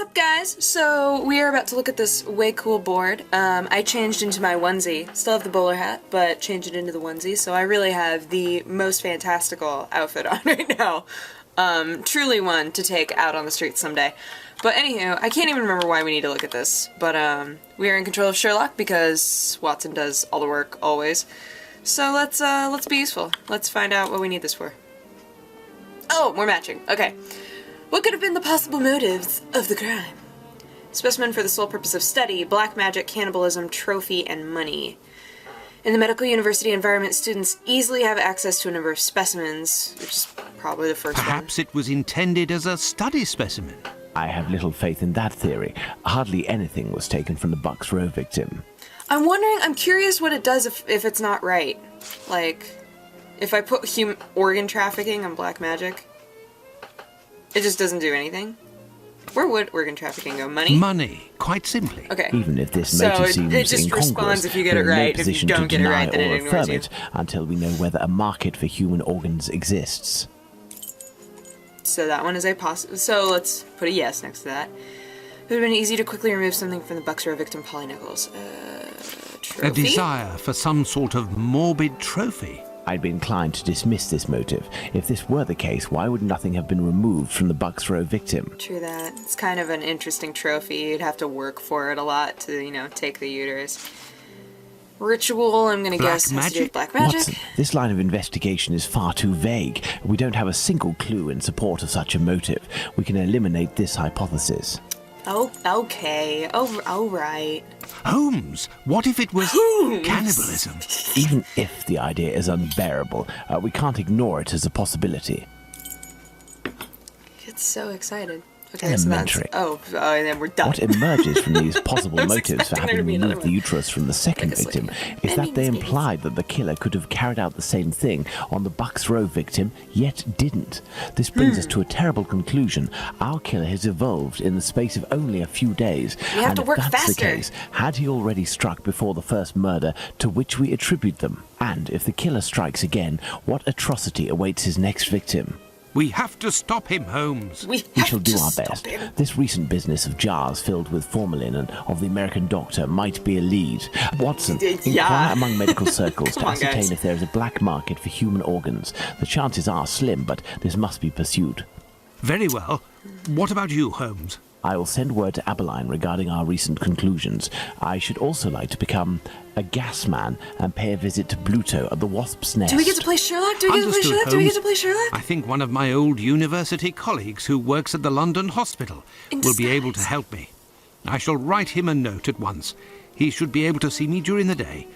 What's up, guys? So we are about to look at this way cool board. I changed into my onesie. Still have the bowler hat, but changed it into the onesie, so I really have the most fantastical outfit on right now. Truly one to take out on the streets someday. But anywho, I can't even remember why we need to look at this, but we are in control of Sherlock because Watson does all the work always. So let's be useful. Let's find out what we need this for. Oh, we're matching. Okay. What could have been the possible motives of the crime? Specimen for the sole purpose of study, black magic, cannibalism, trophy, and money. In the medical university environment, students easily have access to a number of specimens, which is probably the first one. Perhaps it was intended as a study specimen. I have little faith in that theory. Hardly anything was taken from the Bucks Row victim. I'm curious what it does if it's not right. Like, if I put organ trafficking on black magic, it just doesn't do anything. Where would organ trafficking go? Money? Money, quite simply. Okay. Even if this motive seems it just incongruous, responds if you get it we're in no right. If you position don't to get it deny right, then it or ignores affirm you. it until we know whether a market for human organs exists. So that one is a possible. So let's put a yes next to that. It would have been easy to quickly remove something from the Bucks Row victim, Polly Nichols. Trophy? A desire for some sort of morbid trophy. I'd be inclined to dismiss this motive. If this were the case, why would nothing have been removed from the Bucks Row victim? True that. It's kind of an interesting trophy. You'd have to work for it a lot to, you know, take the uterus. Ritual, I'm gonna guess, has to do with black magic. Watson, this line of investigation is far too vague. We don't have a single clue in support of such a motive. We can eliminate this hypothesis. Oh, okay. Oh, right. Holmes, what if it was Holmes! cannibalism? Even if the idea is unbearable, we can't ignore it as a possibility. Get so excited. Okay, Elementary. So that's, and then we're done. What emerges from these possible I was motives for expecting there to having be another removed the one. uterus from the second Like a victim slight is that they bending implied that the killer could have carried out the same thing on the Bucks Row victim, yet didn't. This brings us to a terrible conclusion. Our killer has evolved in the space of only a few days. We have and to if work that's faster. the case, had he already struck before the first murder to which we attribute them? And if the killer strikes again, what atrocity awaits his next victim? We have to stop him, Holmes. We shall do our best. This recent business of jars filled with formalin and of the American doctor might be a lead. Watson, inquire among medical circles to ascertain if there is a black market for human organs. The chances are slim, but this must be pursued. Very well. What about you, Holmes? I will send word to Aberline regarding our recent conclusions. I should also like to become a gas man and pay a visit to Bluto at the Wasp's Nest. Do we get to play Sherlock? Do we get to play Sherlock? Do we get to play Sherlock? I think one of my old university colleagues who works at the London hospital will be able to help me. I shall write him a note at once. He should be able to see me during the day.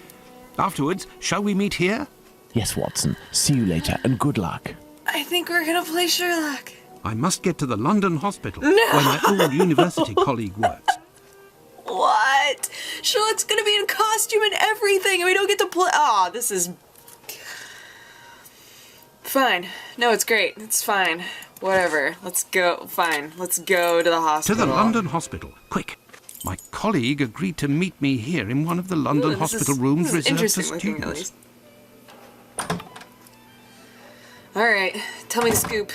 Afterwards, shall we meet here? Yes, Watson. See you later, and good luck. I think we're gonna play Sherlock. I must get to the London hospital No! where my old university colleague works. What? Sherlock's gonna be in costume and everything, and we don't get to play. Aw, this is... Fine. No, it's great. It's fine. Whatever. Let's go. Fine. Let's go to the hospital. To the London hospital. Quick. My colleague agreed to meet me here in one of the London hospital rooms reserved for students. Alright. Tell me the scoop.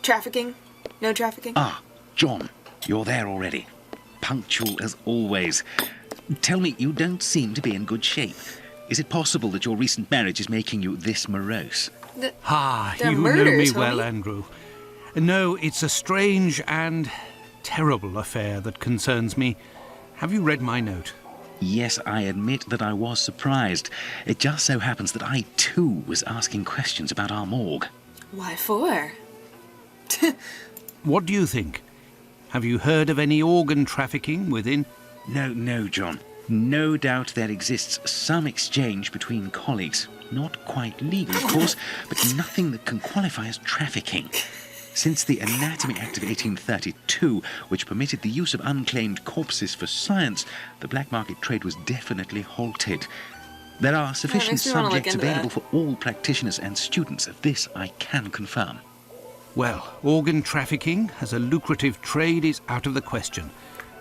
Trafficking? No trafficking? Ah, John, you're there already. Punctual as always. Tell me, you don't seem to be in good shape. Is it possible that your recent marriage is making you this morose? You They're know murders, me well, homie. Andrew. No, it's a strange and terrible affair that concerns me. Have you read my note? Yes, I admit that I was surprised. It just so happens that I, too, was asking questions about our morgue. Why for? What do you think? Have you heard of any organ trafficking within? No, John. No doubt there exists some exchange between colleagues. Not quite legal, of course, but nothing that can qualify as trafficking. Since the Anatomy Act of 1832, which permitted the use of unclaimed corpses for science, the black market trade was definitely halted. There are sufficient subjects available for all practitioners and students. Of this I can confirm. Well, organ trafficking as a lucrative trade is out of the question.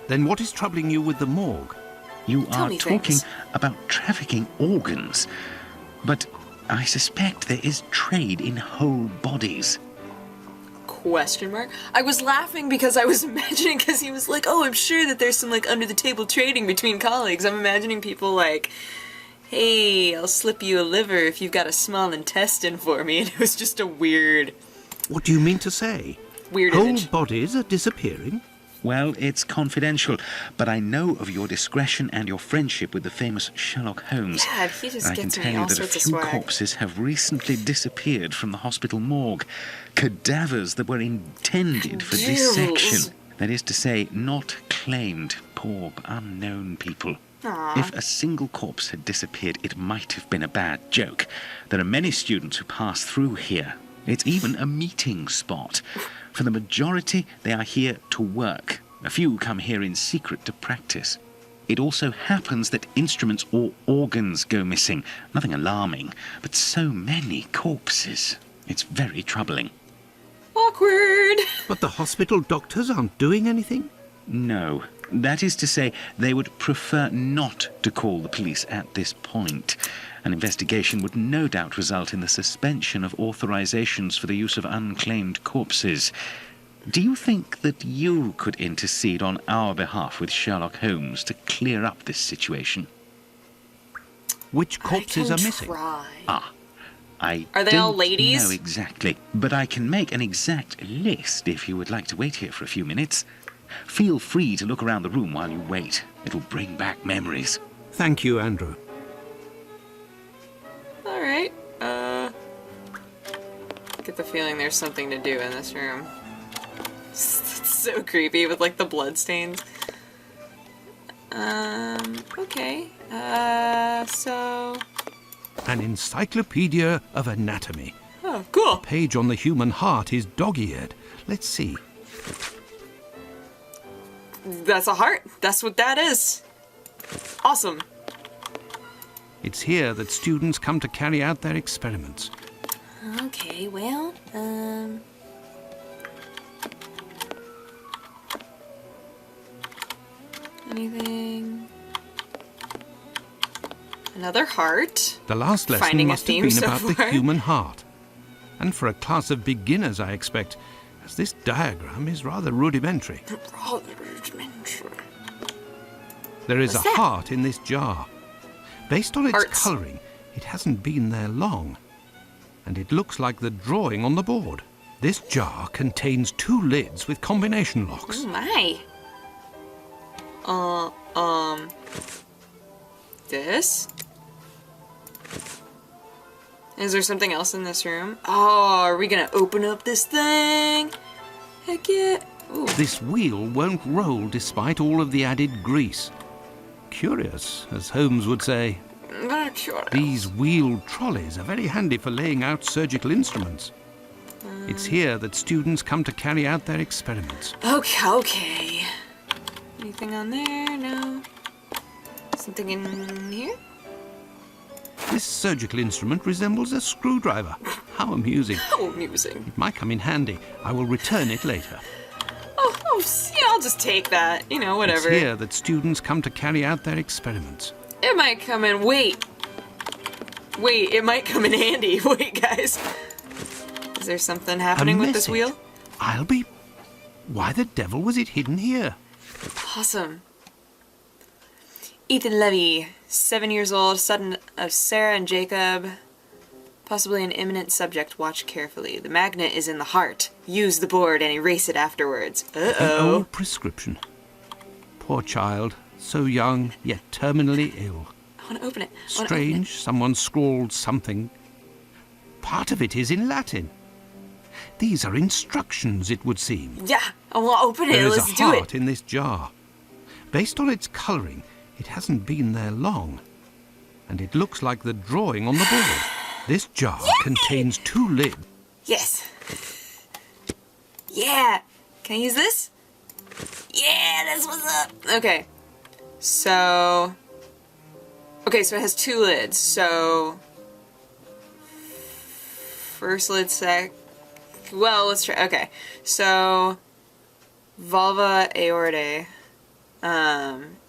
Then what is troubling you with the morgue? You are talking about trafficking organs, but I suspect there is trade in whole bodies. Question mark? I was laughing because I was imagining, because he was like, oh, I'm sure that there's some, like, under-the-table trading between colleagues. I'm imagining people like, hey, I'll slip you a liver if you've got a small intestine for me. And it was just a weird... What do you mean to say? Weird Whole image. bodies are disappearing? Well, it's confidential, but I know of your discretion and your friendship with the famous Sherlock Holmes. God, he just And I can gets tell me you all that a sorts of few swag. corpses have recently disappeared from the hospital morgue. Cadavers that were intended for dissection. That is to say, not claimed. Poor, unknown people. Aw. If a single corpse had disappeared, it might have been a bad joke. There are many students who pass through here. It's even a meeting spot. For the majority, they are here to work. A few come here in secret to practice. It also happens that instruments or organs go missing. Nothing alarming, but so many corpses. It's very troubling. Awkward. But the hospital doctors aren't doing anything? No. That is to say, they would prefer not to call the police at this point. An investigation would no doubt result in the suspension of authorizations for the use of unclaimed corpses. Do you think that you could intercede on our behalf with Sherlock Holmes to clear up this situation? Which corpses I are can missing? Try. Are they all ladies? No, exactly. But I can make an exact list if you would like to wait here for a few minutes. Feel free to look around the room while you wait. It'll bring back memories. Thank you, Andrew. Alright, get the feeling there's something to do in this room. It's so creepy with, like, the bloodstains. Okay. So... An encyclopedia of anatomy. Oh, cool. Page on the human heart is dog-eared. Let's see. That's a heart. That's what that is. Awesome. It's here that students come to carry out their experiments. Okay, well, anything? Another heart. The last lesson Finding a must have theme been so about the far. human heart. And for a class of beginners, I expect, as this diagram is rather rudimentary. There is What's a that? heart in this jar. Based on its Hearts. colouring, it hasn't been there long. And it looks like the drawing on the board. This jar contains 2 lids with combination locks. Oh my. This? Is there something else in this room? Oh, are we gonna open up this thing? Heck yeah. Ooh. This wheel won't roll despite all of the added grease. Curious, as Holmes would say. Very curious. These wheeled trolleys are very handy for laying out surgical instruments. It's here that students come to carry out their experiments. Okay. Anything on there? No. Something in here? This surgical instrument resembles a screwdriver. How amusing. How amusing. It might come in handy. I will return it later. Yeah, I'll just take that. You know, whatever. It's here that students come to carry out their experiments. It might come in. Wait, it might come in handy. Wait, guys. Is there something happening with this message. wheel? I'll be... Why the devil was it hidden here? Awesome. Ethan Levy, 7 years old, son of Sarah and Jacob. Possibly an imminent subject. Watch carefully. The magnet is in the heart. Use the board and erase it afterwards. An Uh-oh. old prescription. Poor child. So young, yet terminally ill. I want to open it. Strange, someone scrawled something. Part of it is in Latin. These are instructions, it would seem. Yeah, I want to open it. There is Let's a do heart it. in this jar. Based on its colouring, it hasn't been there long. And it looks like the drawing on the board. This jar contains 2 lids. Yes. Yeah. Can I use this? Yeah, that's what's up. Okay. So it has 2 lids. So first lid well, let's try. Okay. So vulva aorta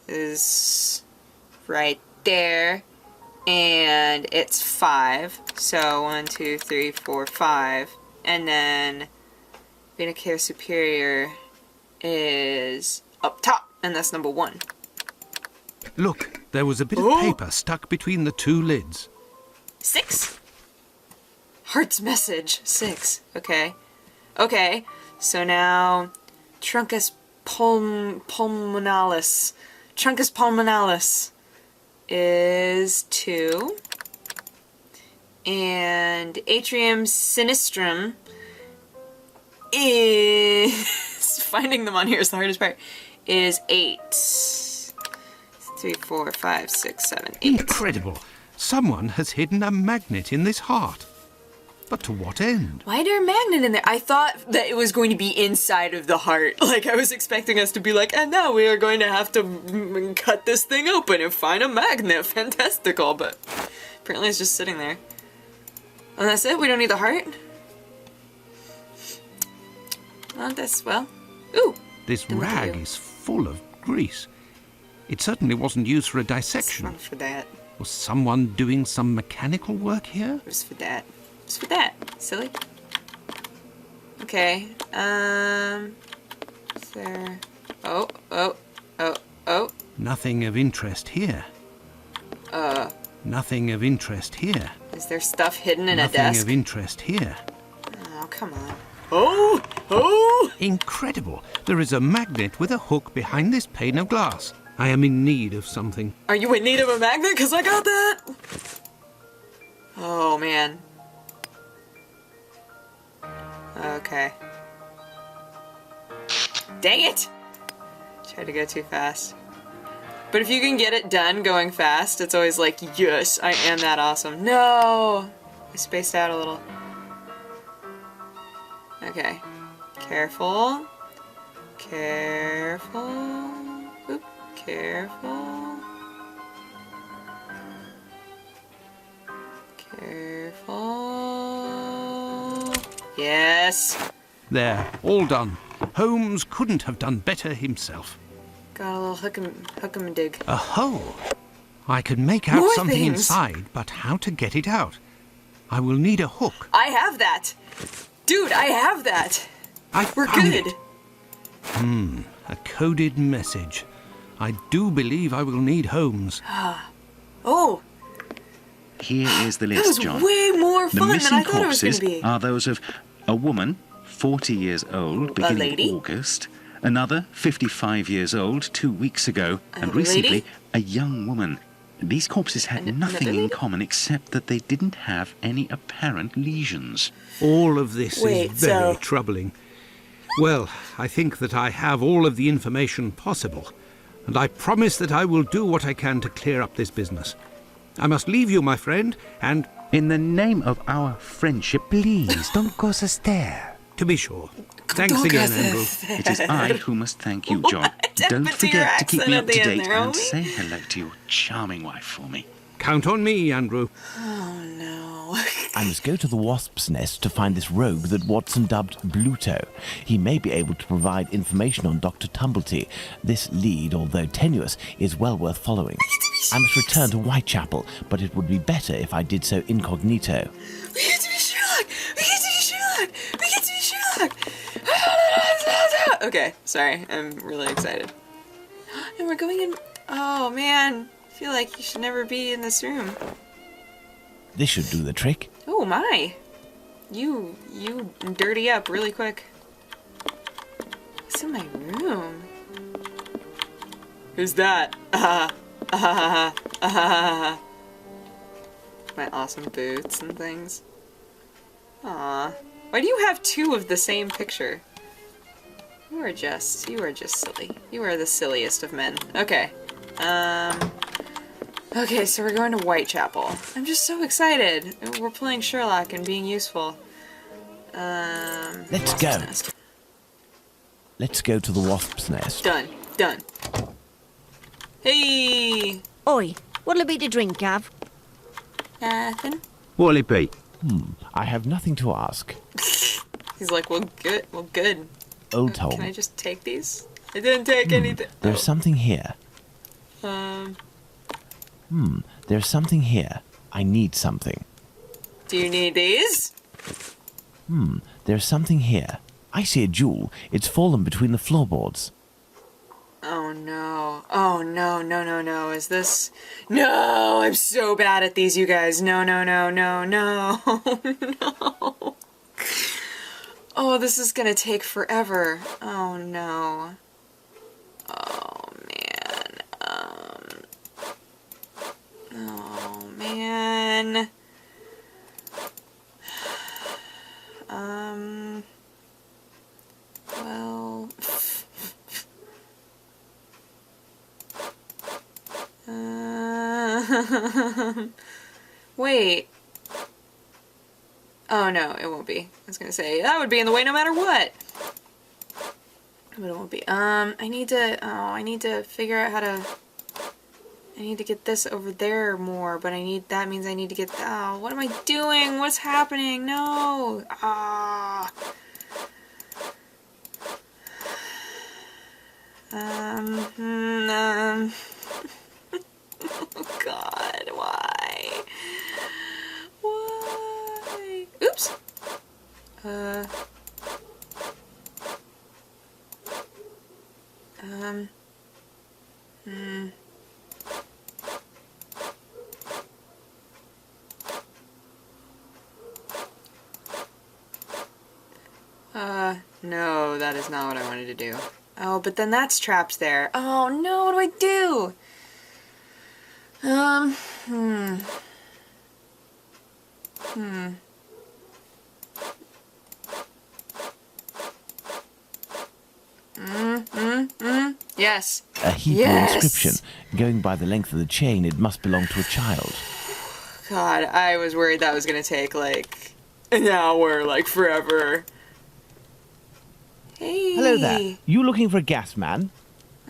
is right there. And it's 5. So 1, 2, 3, 4, 5. And then Vena Cava Superior is up top, and that's number 1. Look, there was a bit of paper stuck between the 2 lids. 6. Heart's message. 6. Okay. Okay. So now, Truncus pulmonalis. Truncus pulmonalis is 2. And Atrium sinistrum is... finding them on here is the hardest part. Is 8. 3, 4, 5, 6, 7, 8. Incredible. Someone has hidden a magnet in this heart. But to what end? Why is there a magnet in there? I thought that it was going to be inside of the heart. Like, I was expecting us to be like, and now we are going to have to cut this thing open and find a magnet. Fantastical. But apparently it's just sitting there. And that's it? We don't need the heart? Well, that's, well... Ooh! This rag is full of grease. It certainly wasn't used for a dissection. It's for that. Was someone doing some mechanical work here? It was for that. It's for that. Silly. Okay. Is there... Oh. Nothing of interest here. Nothing of interest here. Is there stuff hidden in a desk? Nothing of interest here. Oh, come on. Oh! Incredible. There is a magnet with a hook behind this pane of glass. I am in need of something. Are you in need of a magnet? Because I got that! Oh, man. Okay. Dang it! Tried to go too fast. But if you can get it done going fast, it's always like, yes, I am that awesome. No! I spaced out a little. Okay. Careful. Careful. Oop. Careful. Careful. Yes. There, all done. Holmes couldn't have done better himself. Got a little hook 'em dig. A hole. I can make out More something things. inside, but how to get it out? I will need a hook. I have that! Dude, I have that! We're found good! it. A coded message. I do believe I will need Holmes. Oh, Here is the that list, was John. way more The fun than missing I thought it was going corpses to be. are those of a woman, 40 years old, beginning lady? August, another 55 years old 2 weeks ago, and Another recently lady? a young woman. These corpses had Another nothing in lady? common except that they didn't have any apparent lesions. All of this Wait, is very so- troubling. Well, I think that I have all of the information possible, and I promise that I will do what I can to clear up this business. I must leave you, my friend, and In the name of our friendship, Please, don't go so stare. to be sure. Thanks Don't again, go Andrew. it is I who must thank you, John. Don't Put your forget to keep me accent up at to the end date there, and homie. say hello to your charming wife for me. Count on me, Andrew. Oh, no. I must go to the wasp's nest to find this rogue that Watson dubbed Bluto. He may be able to provide information on Dr. Tumblety. This lead, although tenuous, is well worth following. I must return to Whitechapel, but it would be better if I did so incognito. We get to be Sherlock! We get to be Sherlock! We get to be Sherlock! Okay, sorry. I'm really excited. And we're going in... Oh, man. I feel like you should never be in this room. This should do the trick. Oh, my. You dirty up really quick. What's in my room? Who's that? My awesome boots and things. Aw. Why do you have 2 of the same picture? You are just silly. You are the silliest of men. Okay. Okay, so we're going to Whitechapel. I'm just so excited. We're playing Sherlock and being useful. Let's go. Let's go to the wasp's nest. Done. Hey! Oi, what'll it be to drink, Gav? Nothing. What'll it be? I have nothing to ask. He's like, well, good. Old Can I Tom, just take these? I didn't take anything. there's something here. There's something here. I need something. Do you need these? There's something here. I see a jewel. It's fallen between the floorboards. Oh no. Oh no, no, no, no. Is this... No! I'm so bad at these, you guys. No, no, no, no, no. No. Oh, this is gonna take forever. Oh no. Oh man. Oh man. Well... Wait. Oh no, it won't be. I was gonna say, that would be in the way no matter what. But it won't be. I need to figure out how to... I need to get this over there more, but that means I need to get... Oh, what am I doing? What's happening? No! Ah! Oh God, why? Why? Oops! No, that is not what I wanted to do. Oh, but then that's trapped there. Oh no, what do I do? Yes. A Hebrew inscription. Going by the length of the chain, it must belong to a child. God, I was worried that was gonna take, like, an hour, like, forever. Hey. Hello there. You looking for a gas man?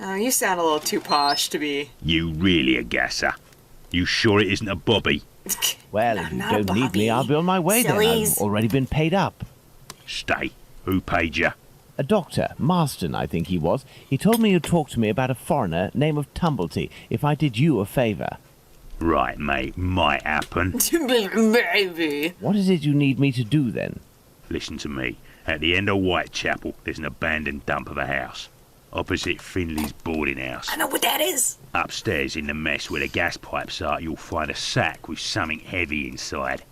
Oh, you sound a little too posh to be... You really a gasser? You sure it isn't a bobby? Well, if you don't need me, I'll be on my way then. I've already been paid up. Stay. Who paid you? A doctor, Marston, I think he was. He told me you'd talk to me about a foreigner, name of Tumblety, if I did you a favour. Right, mate. Might happen. Maybe. What is it you need me to do, then? Listen to me. At the end of Whitechapel, there's an abandoned dump of a house. Opposite Findley's boarding house. I know what that is. Upstairs in the mess where the gas pipes are, you'll find a sack with something heavy inside.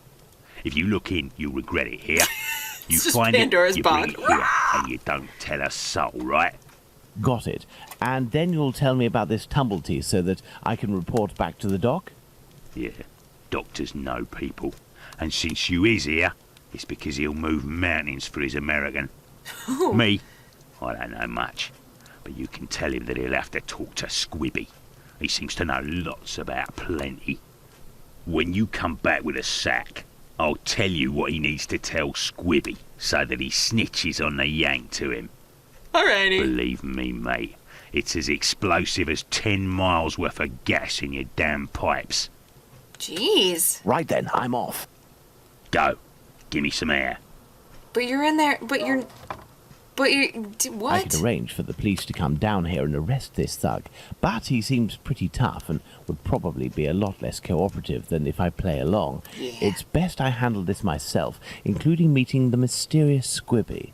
If you look in, you'll regret it, here. You find Pandora's it, you bring box. it here, and you don't tell a soul, right? Got it. And then you'll tell me about this Tumblety so that I can report back to the doc? Yeah, doctors know people. And since you is here, it's because he'll move mountains for his American. Me, I don't know much. But you can tell him that he'll have to talk to Squibby. He seems to know lots about plenty. When you come back with a sack, I'll tell you what he needs to tell Squibby so that he snitches on the yank to him. Alrighty. Believe me, mate, it's as explosive as 10 miles worth of gas in your damn pipes. Jeez. Right then, I'm off. Go. Give me some air. But you're in there, what? I could arrange for the police to come down here and arrest this thug, but he seems pretty tough and would probably be a lot less cooperative than if I play along. Yeah. It's best I handle this myself, including meeting the mysterious Squibby.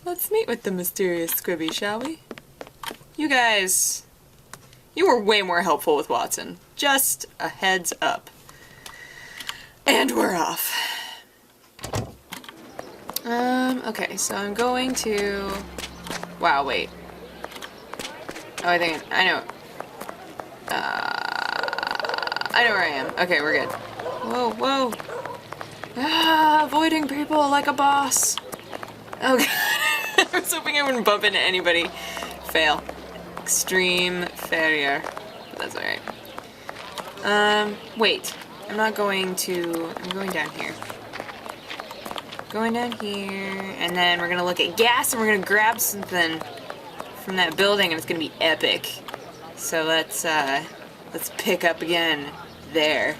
Let's meet with the mysterious Squibby, shall we? You guys, you were way more helpful with Watson. Just a heads up. And we're off. Okay, so I'm going to... Wow, wait. Oh, I think I know. I know where I am. Okay, we're good. Whoa, whoa. Ah, avoiding people like a boss. Oh, God. I was hoping I wouldn't bump into anybody. Fail. Extreme failure. But that's alright. Wait. I'm not going to... I'm going down here. Going down here, and then we're gonna look at gas, and we're gonna grab something from that building, and it's gonna be epic. So let's pick up again there.